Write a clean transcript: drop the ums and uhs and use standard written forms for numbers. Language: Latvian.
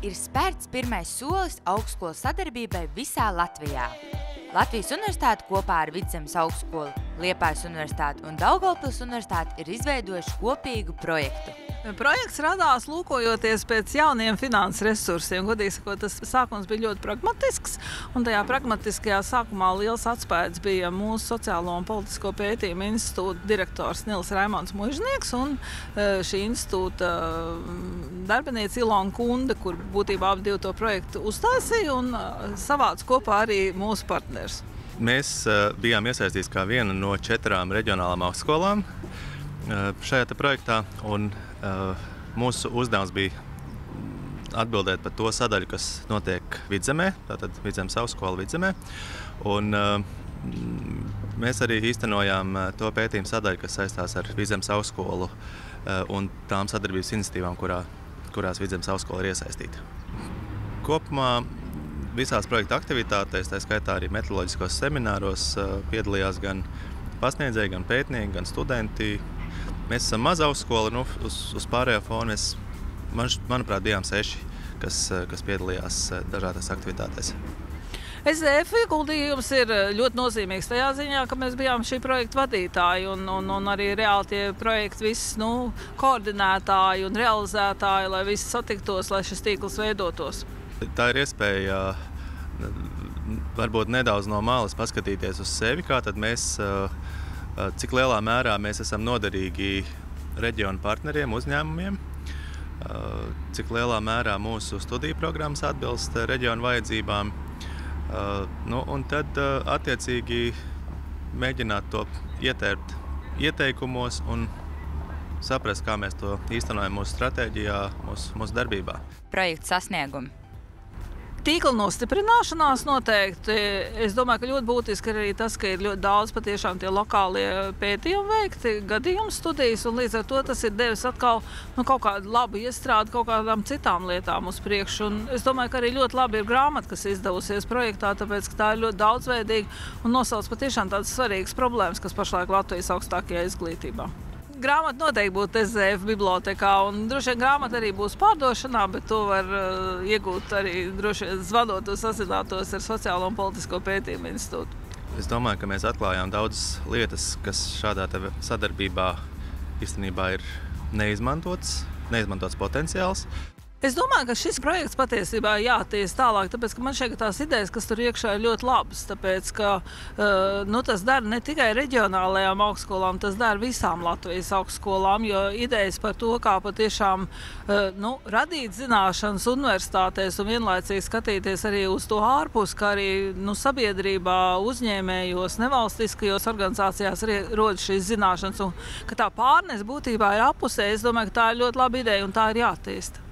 ir spērts pirmais solis augstskolu sadarbībai visā Latvijā. Latvijas universitāte kopā ar Vidzemes augstskolu, Liepājas universitāti un Daugavpils universitāti ir izveidojuši kopīgu projektu. Projekts radās lūkojoties pēc jauniem finanses resursiem. Godīgi sakot, tas sākums bija ļoti pragmatisks, un tajā pragmatiskajā sākumā liels atspējas bija mūsu Sociālo un politisko pētījumu institūta direktors Nils Raimons Muižnieks un šī institūta darbinieca Ilona Kunde, kur būtībā ap divu to projektu uztaisīja un savāca kopā arī mūsu partners. Mēs bijām iesaistīti kā viena no 4 reģionālām augstskolām šajā projektā, un mūsu uzdevums bija atbildēt par to sadaļu, kas notiek Vidzemē, tātad Vidzemes augstskola Vidzemē. Un mēs arī īstenojām to pētījumu sadaļu, kas saistās ar Vidzemes augstskolu un tām sadarbības iniciatīvām, kurās Vidzemes augstskola ir iesaistīta. Kopumā visās projekta aktivitātēs, tā skaitā arī metodoloģiskos semināros, piedalījās gan pasniedzēji, gan pētnieki, gan studenti. Mēs esam maza augstskola, uz pārējo fonu manuprāt, bijām 6, kas piedalījās dažādās aktivitātēs. SZF ieguldījums ir ļoti nozīmīgs tajā ziņā, ka mēs bijām šī projekta vadītāji un arī reāli tie projekti visi koordinētāji un realizētāji, lai visi satiktos, lai šis tīkls veidotos. Tā ir iespēja varbūt nedaudz no malas paskatīties uz sevi, kā tad mēs, cik lielā mērā mēs esam noderīgi reģionu partneriem, uzņēmumiem, cik lielā mērā mūsu studiju programmas atbilst reģionu vajadzībām, un tad attiecīgi mēģināt to ietērpt ieteikumos un saprast, kā mēs to īstenojam mūsu stratēģijā, mūsu darbībā. Projekta sasniegumi. Tīkla nostiprināšanās noteikti. Es domāju, ka ļoti būtiski ir arī tas, ka ir ļoti daudz patiešām tie lokālie pētījumi veikti, gadījumu studijas, un līdz ar to tas ir devis atkal kaut kādu labu iestrādi kaut kādām citām lietām uz priekšu. Un es domāju, ka arī ļoti labi ir grāmata, kas izdevusies projektā, tāpēc, ka tā ir ļoti daudzveidīga un nosauc patiešām tādas svarīgas problēmas, kas pašlaik Latvijas augstākajā izglītībā. Grāmata noteikti būtu SZF bibliotekā, un droši vien grāmata arī būs pārdošanā, bet to var iegūt arī droši vien zvanot sazinātos ar Sociālo un politisko pētījumu institūtu. Es domāju, ka mēs atklājām daudzas lietas, kas šādā sadarbībā īstenībā ir neizmantots potenciāls. Es domāju, ka šis projekts patiesībā jātīsta tālāk, tāpēc, ka man šķiet, ka tās idejas, kas tur iekšā ir ļoti labas, tāpēc, ka tas dara ne tikai reģionālajām augstskolām, tas dara visām Latvijas augstskolām, jo idejas par to, kā patiešām radīt zināšanas universitātēs un vienlaicīgi skatīties arī uz to ārpus, kā arī sabiedrībā, uzņēmējos, nevalstiskajos organizācijās rodas šīs zināšanas, un ka tā pārnes būtībā ir apusē, es domāju, ka tā ir ļoti laba ideja un tā ir jātīsta.